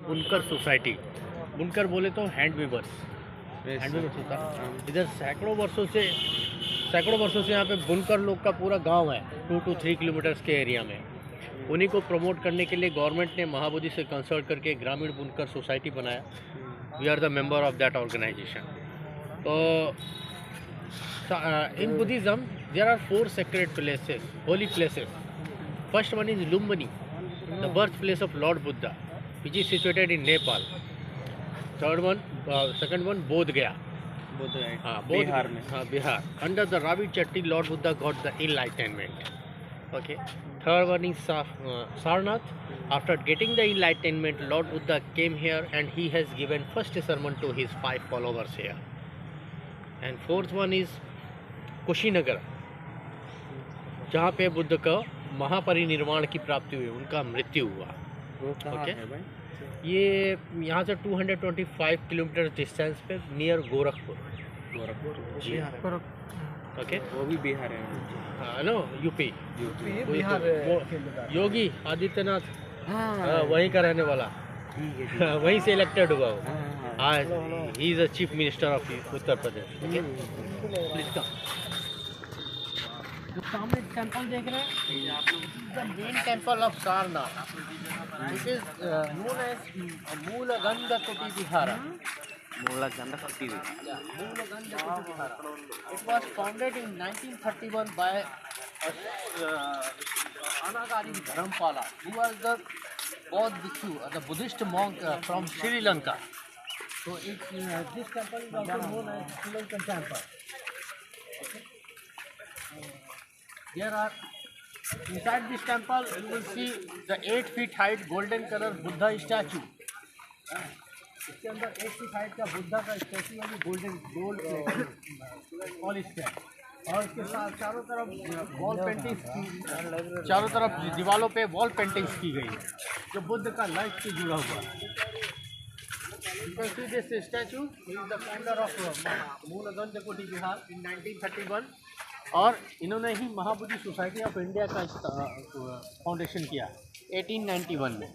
बुनकर सोसाइटी, बुनकर बोले तो हैंड वीवर्स होता है। इधर सैकड़ों वर्षों से यहाँ पे बुनकर लोग का पूरा गांव है, 2 to 3 किलोमीटर्स के एरिया में। उन्हीं को प्रमोट करने के लिए गवर्नमेंट ने महाबोधि से कंसल्ट करके ग्रामीण बुनकर सोसाइटी बनाया। We are the member of that organization. तो in Buddhism there are 4 sacred places, holy places. First one is Lumbini, the birthplace of Lord Buddha, which is situated in Nepal. Second one Bodh Gaya, Bihar में, Bihar. Under the Ravi Chatti, Lord Buddha got the enlightenment. Okay. Third one is Sarnath. After getting the enlightenment, Lord Buddha came here and he has given first sermon to his 5 followers here. And fourth one is Kushinagar, जहाँ पे बुद्ध का महापरिनिर्वाण की प्राप्ति हुई, उनका मृत्यु हुआ। Okay, ये यहाँ से 225 किलोमीटर डिस्टेंस पे नियर गोरखपुर जी। ओके, वो भी बिहार है। हाँ नो, यूपी बिहार। योगी आदित्यनाथ वहीं का रहने वाला, वहीं से इलेक्टेड हुआ वो। आज he is the chief minister of Uttar Pradesh. Okay, सामने टेंपल देख रहे हैं, the main temple of Sarnath. It is known as Mulagandhakuti Vihar. Mulagandhakuti. It was founded in 1931 by Anagari Dharamapala, who was the Bodh Bhikkhu, the Buddhist monk from Sri Lanka. So this temple is also known as Sri Lankan temple. Okay. There are inside this temple you will see the 8 feet height golden color Buddha statue. इसके अंदर 8 feet height का बुद्धा का statue है, gold polish है। और इसके साथ चारों तरफ वॉल पेंटिंग्स, चारों तरफ दीवारों पे वॉल पेंटिंग्स की गई है, जो बुद्ध का लाइफ से जुड़ा हुआ है। You can see this statue. He is the founder of मूलगंधकुटी Vihar in 1931, और इन्होंने ही महाबोधि सोसाइटी ऑफ इंडिया का फाउंडेशन किया 1891 में।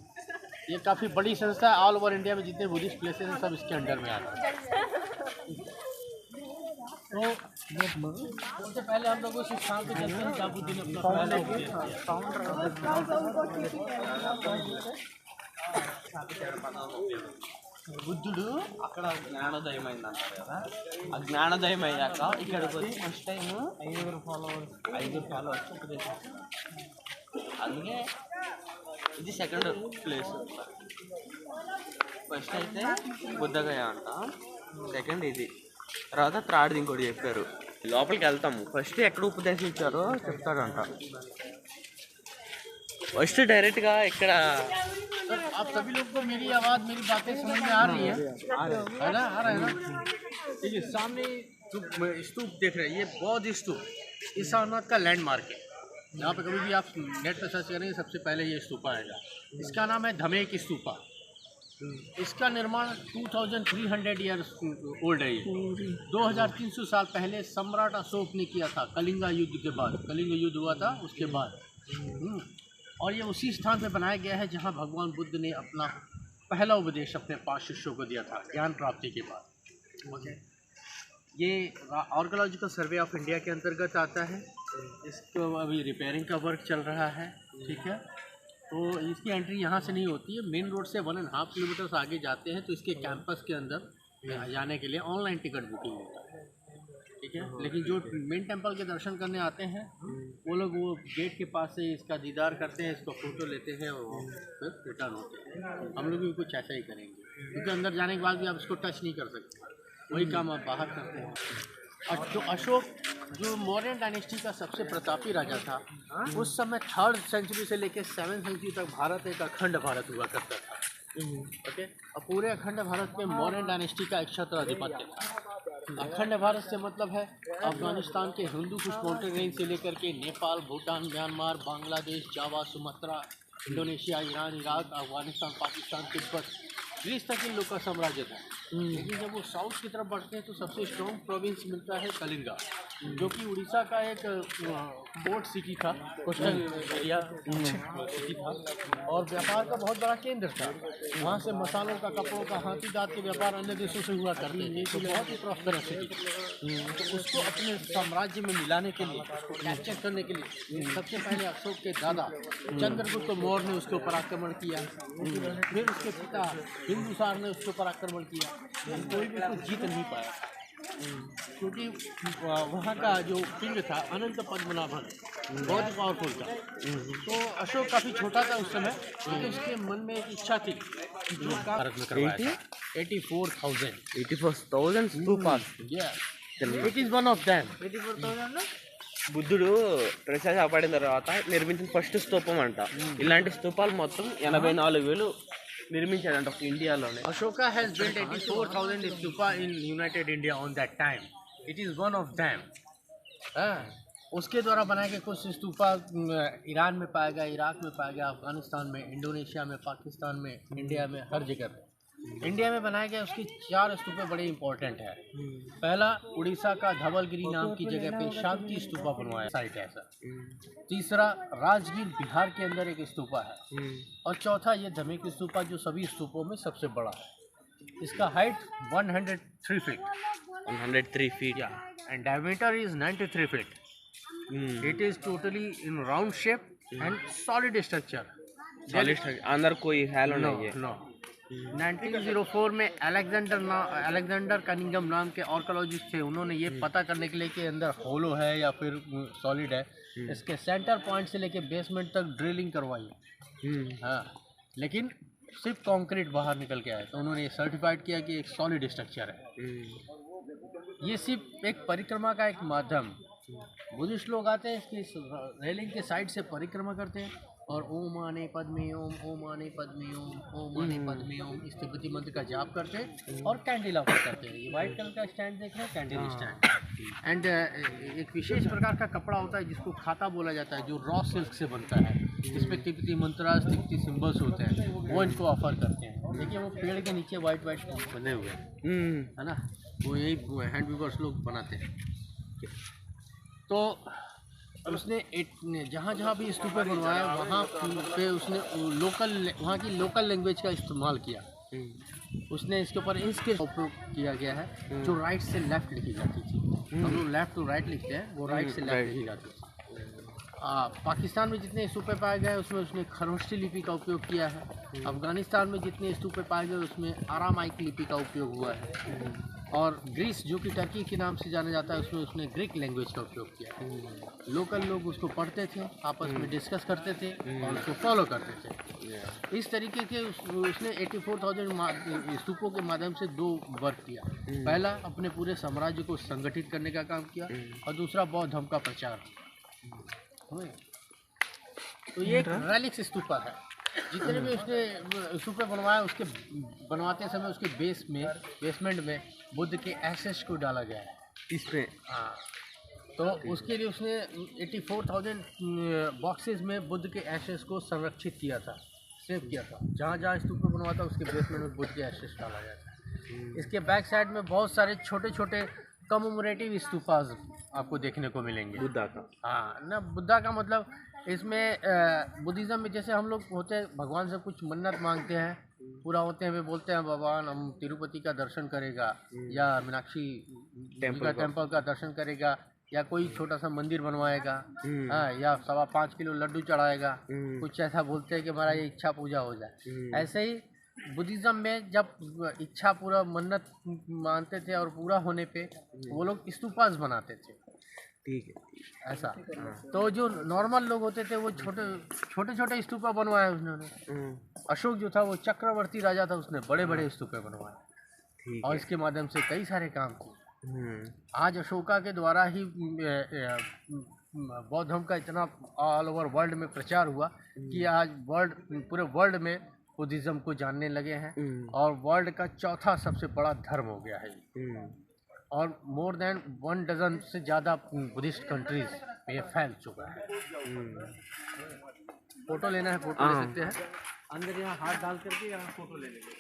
ये काफ़ी बड़ी संस्था है, ऑल ओवर इंडिया में जितने बुद्धिस्ट प्लेसेस हैं सब इसके अंडर में आते हैं। तो सबसे पहले हम लोग उस स्थान पे चलते हैं जहाँ बुद्ध ने अपना पहला उपदेश दिया। బుద్ధుడు అక్కడ జ్ఞానోదయం అయింది అంటారు కదా, ఆ జ్ఞానోదయం అయ్యాక ఇక్కడికి వచ్చి ఫస్ట్ టైం 5 ఫాలోవర్స్ ఉపదేశం, అందుకే ఇది సెకండ్ ప్లేస్. ఫస్ట్ అయితే బుద్ధగయ అంట, సెకండ్ ఇది, తర్వాత థర్డ్ ఇంకోటి చెప్పారు. లోపలికి వెళ్తాము, ఫస్ట్ ఎక్కడ ఉపదేశం ఇచ్చారో చెప్తాడంట. ఫస్ట్ డైరెక్ట్గా ఇక్కడ आप सभी लोग को मेरी आवाज़, मेरी बातें समझ में आ रही है? आ रहा है ना? देखिए सामने जो स्तूप देख रहे हैं, ये बौद्ध स्तूप, इस सारनाथ का लैंडमार्क है। यहाँ पे कभी भी आप नेट पर सर्च करेंगे सबसे पहले ये स्तूपा आएगा। इसका नाम है धमेक स्तूपा। इसका निर्माण 2300 ईयर्स ओल्ड है। ये 2300 साल पहले सम्राट अशोक ने किया था, कलिंगा युद्ध के बाद। कलिंग युद्ध हुआ था उसके बाद, और ये उसी स्थान पे बनाया गया है जहाँ भगवान बुद्ध ने अपना पहला उपदेश अपने 5 शिष्यों को दिया था ज्ञान प्राप्ति के बाद। ओके, ये आर्कियोलॉजिकल सर्वे ऑफ इंडिया के अंतर्गत आता है। इसको अभी रिपेयरिंग का वर्क चल रहा है, ठीक है। तो इसकी एंट्री यहाँ से नहीं होती है, मेन रोड से 1.5 किलोमीटर आगे जाते हैं तो इसके कैंपस के अंदर जाने के लिए ऑनलाइन टिकट बुकिंग होता है, ठीक है। लेकिन जो मेन टेंपल के दर्शन करने आते हैं वो लोग वो गेट के पास से इसका दीदार करते हैं, इसको फ़ोटो लेते हैं और फिर रिटर्न होते हैं। हम लोग भी कुछ ऐसा ही करेंगे, क्योंकि अंदर जाने के बाद भी आप इसको टच नहीं कर सकते, वही काम आप बाहर करते हैं। और जो अशोक, जो मौर्य डायनेस्टी का सबसे प्रतापी राजा था, उस समय 3rd सेंचुरी से लेकर 7th सेंचुरी तक भारत एक अखंड भारत हुआ करता था। ओके, और पूरे अखंड भारत में मौर्य डायनेस्टी का एकछत्र आधिपत्य था। अखंड भारत से मतलब है अफगानिस्तान के हिंदू कुश माउंटेन रेंज से लेकर के Nepal, Bhutan, Myanmar, Bangladesh, Java, Sumatra, Indonesia, Iran, Iraq, Afghanistan, Pakistan, Tibet, Greece तक इन लोग का साम्राज्य था। लेकिन जब वो साउथ की तरफ बढ़ते हैं तो सबसे स्ट्रॉन्ग प्रोविंस मिलता है कलिंगा, जो कि उड़ीसा का एक पोर्ट सिटी था, कोस्टल एरिया सिटी था और व्यापार का बहुत बड़ा केंद्र था। वहाँ से मसालों का, कपड़ों का, हाथी दांत के व्यापार अन्य देशों से हुआ करते थे, तो बहुत ही प्रॉस्पेरस सिटी। तो उसको अपने साम्राज्य में मिलाने के लिए, उसको कैप्चर करने के लिए सबसे पहले अशोक के दादा चंद्रगुप्त मौर्य ने उसके ऊपर आक्रमण किया। फिर उसके पिता बिंदुसार ने उसके ऊपर आक्रमण किया, कोई भी उसको जीत नहीं पाया क्योंकि वहाँ का जो किंग था अनंत पद्मनाभन बहुत पावरफुल था। तो अशोक काफ़ी छोटा था उस समय, लेकिन उसके मन में एक इच्छा थी जो भारत में करवाया था। 84,000 stupas. It is one of them. 84,000 బుద్ధుడు ప్రసాద్ కాపాడిన తర్వాత నిర్మించిన ఫస్ట్ స్తూపం అంట. ఇలాంటి స్తూపాలు మొత్తం 84,000 నిర్మించాడంట ఒక ఇండియాలోనే. Ashoka has built 84,000 stupa in United India on that time. It is one of them. उसके द्वारा बनाए गए कुछ स्तूपा ईरान में पाया गया, इराक में पाया गया, अफगानिस्तान में, इंडोनेशिया में, पाकिस्तान में, इंडिया में, हर जगह पे। इंडिया में बनाए गए उसकी 4 स्तूपे बड़े इंपॉर्टेंट है। पहला उड़ीसा का धवलगिरी नाम की जगह पे शांति स्तूपा बनवाया साइट है ऐसा। तीसरा राजगीर बिहार के अंदर एक स्तूपा है और चौथा ये धमेक स्तूपा जो सभी स्तूपों में सबसे बड़ा है। इसका height 103 feet 103 feet. And diameter is 93 feet. It is totally in round shape and solid structure. Solid अंदर कोई हैलो नहीं है. नो 1904 में अलेक्जेंडर कनिंगम नाम के आर्कियोलॉजिस्ट थे। उन्होंने ये पता करने के लिए कि अंदर होलो है या फिर सॉलिड है, इसके सेंटर पॉइंट से लेके बेसमेंट तक ड्रिलिंग करवाई। हाँ, लेकिन सिर्फ कंक्रीट बाहर निकल के आया, तो उन्होंने ये सर्टिफाइड किया कि एक सॉलिड स्ट्रक्चर है। ये सिर्फ एक परिक्रमा का एक माध्यम। बुद्धिस्ट लोग आते हैं, इसकी रेलिंग के साइड से परिक्रमा करते हैं और ओम आने पद्मे ओम, ओम आने पद्मे ओम, ओम आने पद्मे ओम इस तिब्बती मंत्र का जाप करते हैं और कैंडल ऑफर करते हैं। ये वाइट कलर का स्टैंड देख रहे हैं, कैंडल स्टैंड। एंड एक विशेष प्रकार का कपड़ा होता है जिसको खाता बोला जाता है, जो रॉ सिल्क से बनता है, जिसमें तिब्बती मंत्रास, तिब्बती सिंबल्स होते हैं, वो इनको ऑफर करते हैं। देखिए वो पेड़ के नीचे वाइट बने हुए हैं, है ना, वो यही हैंड वीवर्स लोग बनाते हैं। तो उसने जहाँ जहाँ भी स्तूपे बनवाया वहाँ पे उसने वहाँ की लोकल लैंग्वेज का इस्तेमाल किया। उसने इसके ऊपर इसके उपयोग किया गया है जो राइट से लेफ्ट लिखी जाती थी। हम लोग लेफ्ट टू राइट लिखते हैं, वो राइट से लेफ्ट लिखी जाती थी। पाकिस्तान में जितने स्तूपे पाए गए उसमें उसने खरोष्टी लिपि का उपयोग किया है। अफगानिस्तान में जितने स्तूपे पाए गए उसमें आरामाइक लिपि का उपयोग हुआ है। और ग्रीस जो कि टर्की के नाम से जाना जाता है उसमें उसने ग्रीक लैंग्वेज का उपयोग किया है। लोकल लोग उसको पढ़ते थे, आपस में डिस्कस करते थे और उसको फॉलो करते थे। इस तरीके के उसने 84,000 स्तूपों के माध्यम से 2 वर्क किया। पहला अपने पूरे साम्राज्य को संगठित करने का काम किया और दूसरा बौद्ध धर्म का प्रचार। तो ये एक रेलिक्स स्तूपा है। जितने भी उसने स्तूपे बनवाया उसके बनवाते समय उसके बेसमेंट में बुद्ध के एसेस को डाला गया है इसमें। हाँ, तो उसके लिए उसने 84,000 बॉक्सेस में बुद्ध के एसेस को संरक्षित किया था, सेव किया था। जहाँ जहाँ स्तूपे बनवाता उसके बेसमेंट में बुद्ध के एसेस डाला गया था। इसके बैक साइड में बहुत सारे छोटे छोटे कमोमरेटिव स्तूपास आपको देखने को मिलेंगे। बुद्धा का, हाँ ना, बुद्धा का मतलब इसमें बुद्धिज़्म में जैसे हम लोग होते हैं, भगवान से कुछ मन्नत मांगते हैं, पूरा होते हैं, वे बोलते हैं भगवान हम तिरुपति का दर्शन करेगा या मीनाक्षी टेम्पल का दर्शन करेगा या कोई छोटा सा मंदिर बनवाएगा, हाँ, या 5.25 किलो लड्डू चढ़ाएगा, कुछ ऐसा बोलते हैं कि हमारा ये इच्छा पूजा हो जाए। ऐसे ही बुद्धिज़्म में जब इच्छा पूरा मन्नत मानते थे और पूरा होने पे वो लोग स्तूपास बनाते थे। ठीक है, ऐसा। तो जो नॉर्मल लोग होते थे वो छोटे छोटे स्तूपा बनवाए उन्होंने। अशोक जो था वो चक्रवर्ती राजा था, उसने बड़े बड़े स्तूपे बनवाए और इसके माध्यम से कई सारे काम किए। आज अशोका के द्वारा ही बौद्ध धर्म का इतना ऑल ओवर वर्ल्ड में प्रचार हुआ कि आज पूरे वर्ल्ड में बुद्धिज़्म को जानने लगे हैं और वर्ल्ड का चौथा सबसे बड़ा धर्म हो गया है। और मोर देन 1 डज़न से ज़्यादा बुद्धिस्ट कंट्रीज में ये फैल चुका है। फोटो लेना है, फोटो ले सकते हैं। अंदर यहाँ हाथ डाल करके यहाँ फोटो ले लेंगे।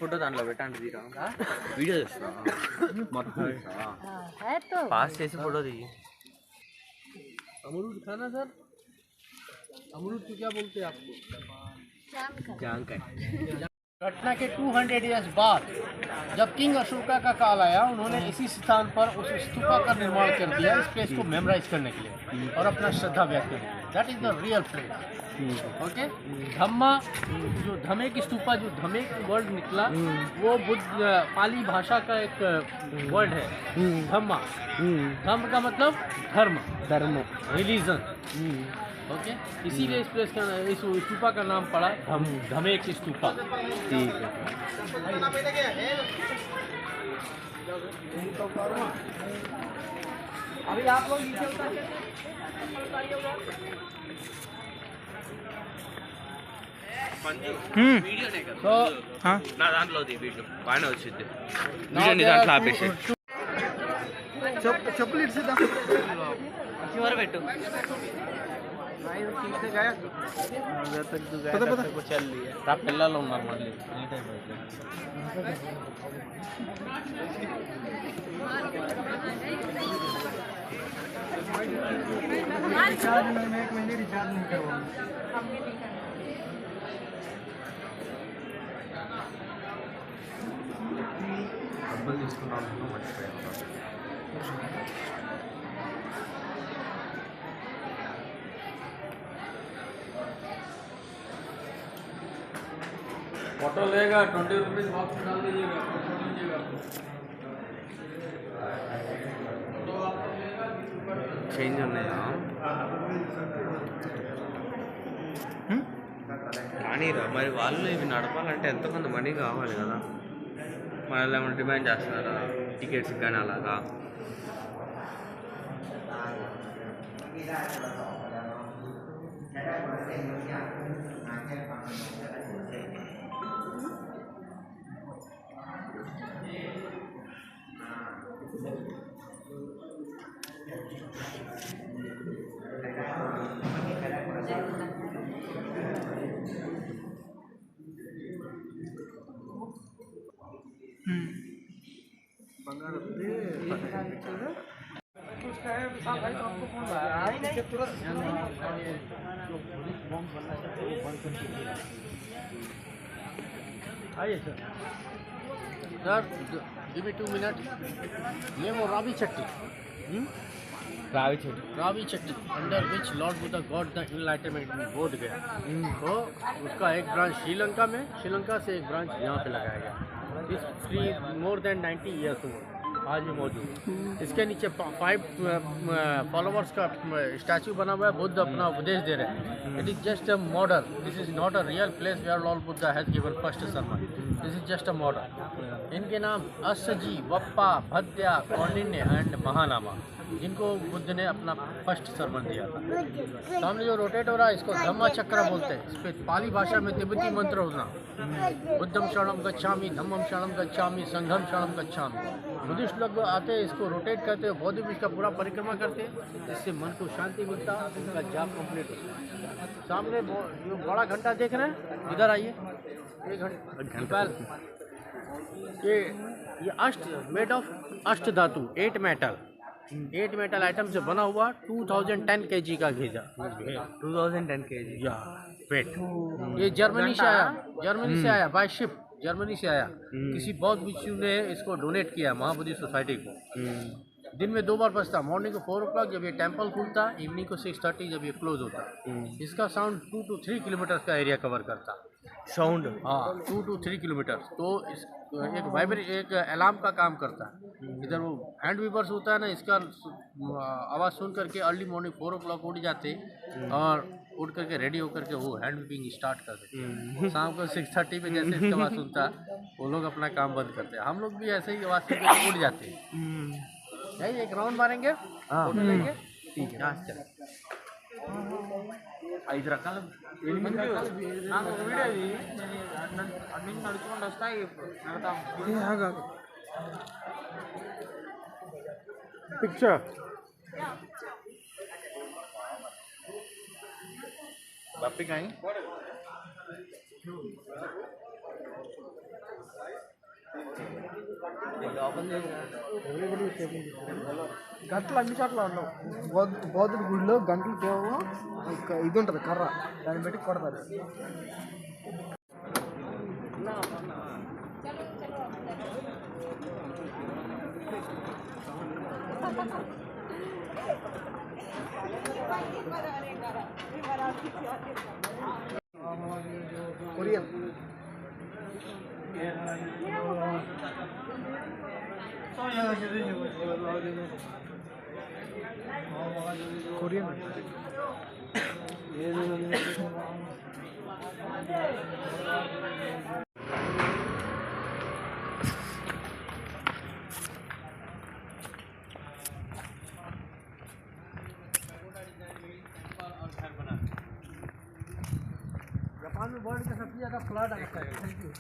ఫోటో దాంట్లో పెట్టండి తీరా వీడియో చేస్తా మొత్తం है तो పాస్ చేసి ఫోటో దిగి अमरूद खाना सर, अमरूद को क्या बोलते हैं आपको? జాంకాయ घटना के 200 इयर्स बाद जब किंग अशोका का काल आया, उन्होंने इसी स्थान पर उस स्तूपा का निर्माण कर दिया इस प्लेस को मेमोराइज करने के लिए और अपना श्रद्धा व्यक्त करने के लिए। That is the real place. Okay, Dhamma जो धमे की स्तूपा, जो धमे की वर्ड निकला वो बुद्ध पाली भाषा का एक वर्ड है धम्मा। धम्म का मतलब धर्म, रिलीजन। ओके, इसीलिए इस प्लेस का इस स्तूपा का नाम पड़ा धमे की स्तूपा। ठीक है अभी आप लोग नीचे उतरिए। వీడియోనే కదా సో నా దాంట్లో వీడియో బాగానే వచ్చింది వీడియో నీ దాంట్లో ఆపేసి చెప్పులు ఇట్సిద్దాం చివరి పెట్టు పిల్లలు ఉన్నారు మళ్ళీ లేట్ అయిపోయింది డబ్బులు తీసుకున్నాను మర్చిపోయాను फोटो लेगा 20 रुपीज बॉक्स में डाल दीजिएगा, फोटो लीजिएगा। చేంజ్ ఉన్నాయా కానీ మరి వాళ్ళు ఇవి నడపాలంటే ఎంతమంది మనీ కావాలి కదా మనల్ని ఏమైనా డిమాండ్ చేస్తున్నారా టికెట్స్ కానీ అలాగా आइए सर, गिव मी 2 मिनट। ये वो रावी चट्टी, रावी चट्टी under which lord Buddha got the enlightenment Bodh Gaya. तो उसका एक ब्रांच श्रीलंका में, श्रीलंका से एक ब्रांच यहाँ पे लगाया गया। इस फ्री मोर देन 90 ईयर्स हुआ आज भी मौजूद। इसके नीचे 5 फॉलोवर्स का स्टैचू बना हुआ है। बुद्ध अपना उपदेश दे रहे हैं। It is just a model, this is not a real place where Lord Buddha has given first sermon. This is just a model. इनके नाम असजी, वप्पा, भद्या, कौंडिन्य एंड महानामा, जिनको बुद्ध ने अपना फर्स्ट सर्मन दिया था। सामने जो रोटेट हो रहा है इसको धम्मा चक्र बोलते हैं। इस पर पाली भाषा में तिब्बती मंत्र होना, बुद्धम शरणम गच्छामि, धम्मम शरणम गच्छामि, संघम शरणम गच्छामि। बुद्धिस्ट लोग आते हैं, इसको रोटेट करते हैं, बौद्ध भी इसका पूरा परिक्रमा करते हैं, इससे मन को शांति मिलता है, उनका जाप कंप्लीट होता है। सामने जो बड़ा घंटा देख रहे हैं, इधर आइए। घंटा ये अष्ट मेड ऑफ अष्ट धातु 8 मेटल आइटम से बना हुआ 2010 kg का घेजा, 2010 kg या वेट। ये जर्मनी से आया बाय शिप, जर्मनी से आया। किसी बौद्ध भिक्षु ने इसको डोनेट किया महाबोधि सोसाइटी को। दिन में 2 बार बजता, मॉर्निंग को 4 o'clock जब ये टेंपल खुलता, इवनिंग को 6:30 जब ये क्लोज होता। इसका साउंड 2 to 3 किलोमीटर का एरिया कवर करता। Sound 2 to 3 kilometre. तो इस एक अलार्म का काम करता है। इधर वो हैंड वीवर्स होता है ना, इसका आवाज़ सुन करके अर्ली मॉर्निंग 4 o'clock उठ जाते और उठ करके रेडी होकर के वो हैंड वीपिंग स्टार्ट कर देते। शाम को 6:30 पे जैसे इसका आवाज़ सुनता वो लोग अपना काम बंद करते हैं। हम लोग भी ऐसे ही आवाज़ सुन करके उठ जाते हैं। यही एक राउंड मारेंगे, फोटो लेंगे, ठीक है। ఐదు రకాల నాకు ఒక వీడియో అది అన్ని నడుచుకుంటూ వస్తాయి నడతాం पिक्चर बापी कहीं గంటలు అన్ని చోట్ల ఉండవు. బౌద్ధుడి గుడిలో గంటలు కేవలం ఇది ఉంటుంది కర్ర, దాన్ని బట్టి కొడతారు. కొరియన్ కొరియన్ जापान में वर्ल्ड का सबसे ज़्यादा फ्लड आता है। Thank you.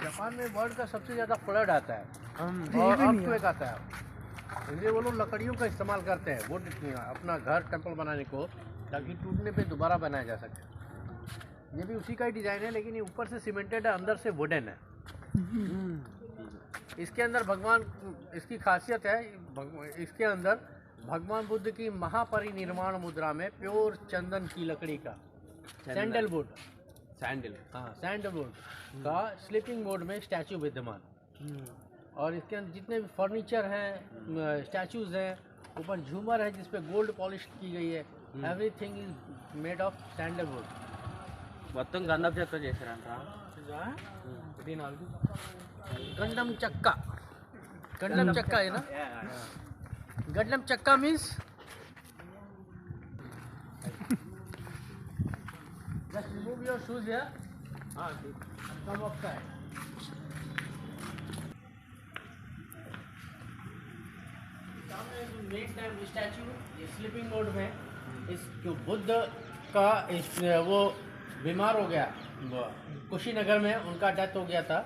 जापान में वर्ल्ड का सबसे ज़्यादा फ्लड आता है और अर्थक्वेक आता है। इसलिए वो लोग लकड़ियों का इस्तेमाल करते हैं वुड अपना घर टेंपल बनाने को, ताकि टूटने पे दोबारा बनाया जा सके। ये भी उसी का ही डिज़ाइन है, लेकिन ये ऊपर से सीमेंटेड है, अंदर से वुडन है। इसके अंदर भगवान, इसकी खासियत है इसके अंदर भगवान बुद्ध की महापरिनिर्वाण मुद्रा में प्योर चंदन की लकड़ी का सैंडलवुड का स्लीपिंग मोड में स्टैचू विद्यमान। और इसके अंदर जितने भी फर्नीचर हैं, स्टैचूज हैं, ऊपर झूमर है जिसपे गोल्ड पॉलिश की गई है। Everything is made of sandalwood. మొత్తం గంధపు చెక్క చేశారంట. गंडम चक्का है ना? गंडम चक्का means just remove your shoes here and come outside. सामने मेक टाइम स्टैचू ये स्लीपिंग मोड में इस जो बुद्ध का इस वो बीमार हो गया, कुशीनगर में उनका डेथ हो गया था।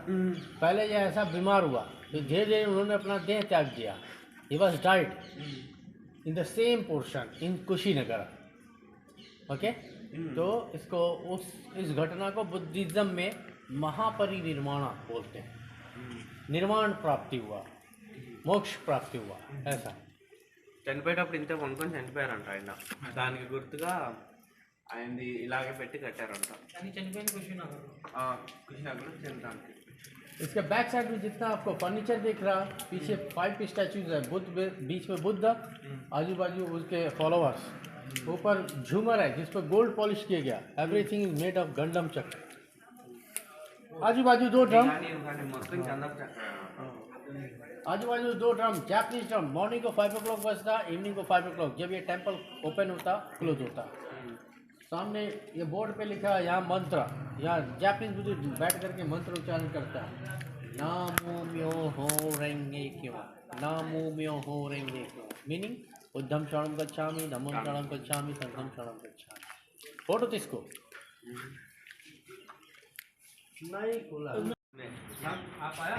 पहले ये ऐसा बीमार हुआ, फिर धीरे धीरे उन्होंने अपना देह त्याग दिया। He was died in the same portion in Kushinagar. Okay, तो इसको इस घटना को बुद्धिज्म में महापरिनिर्वाण बोलते हैं। निर्वाण प्राप्ति हुआ, मोक्ष प्राप्ति हुआ, ऐसा। చనిపోయేటప్పుడు ఇంత కొనుక్కొని చనిపోయారంట ఆయన. దానికి గుర్తుగా ఆయనది ఇలాగే పెట్టి కట్టారంట. కుషినగర్లో చెందడానికి. इसके बैक साइड में जितना आपको फर्नीचर दिख रहा, पीछे 5 स्टैचूज है, बुद्ध बीच में बुद्ध, आजू बाजू उसके फॉलोअर्स, ऊपर झूमर है जिस पर गोल्ड पॉलिश किया गया। एवरीथिंग इज मेड ऑफ गंडम चक्र। आजू बाजू 2 ड्रम, మొత్తం చందపు చెక్క. आजू बाजू 2 ड्रम, जापानीज ड्रम। मॉर्निंग को 5 o'clock बजता, इवनिंग को 5 o'clock, जब ये टेम्पल ओपन होता क्लोज होता। सामने ये बोर्ड पे लिखा है यहाँ मंत्र, यहाँ जापानीज बुद्ध बैठ करके मंत्र उच्चारण करता है। नामो म्यो हो रेंगे क्यों, नामो म्यो हो रेंगे क्यों, मीनिंग बुद्धम शरणं गच्छामि, धम्मं शरणं गच्छामि, संघं शरणं गच्छामि। फोटो किसको नहीं खुला आप आया?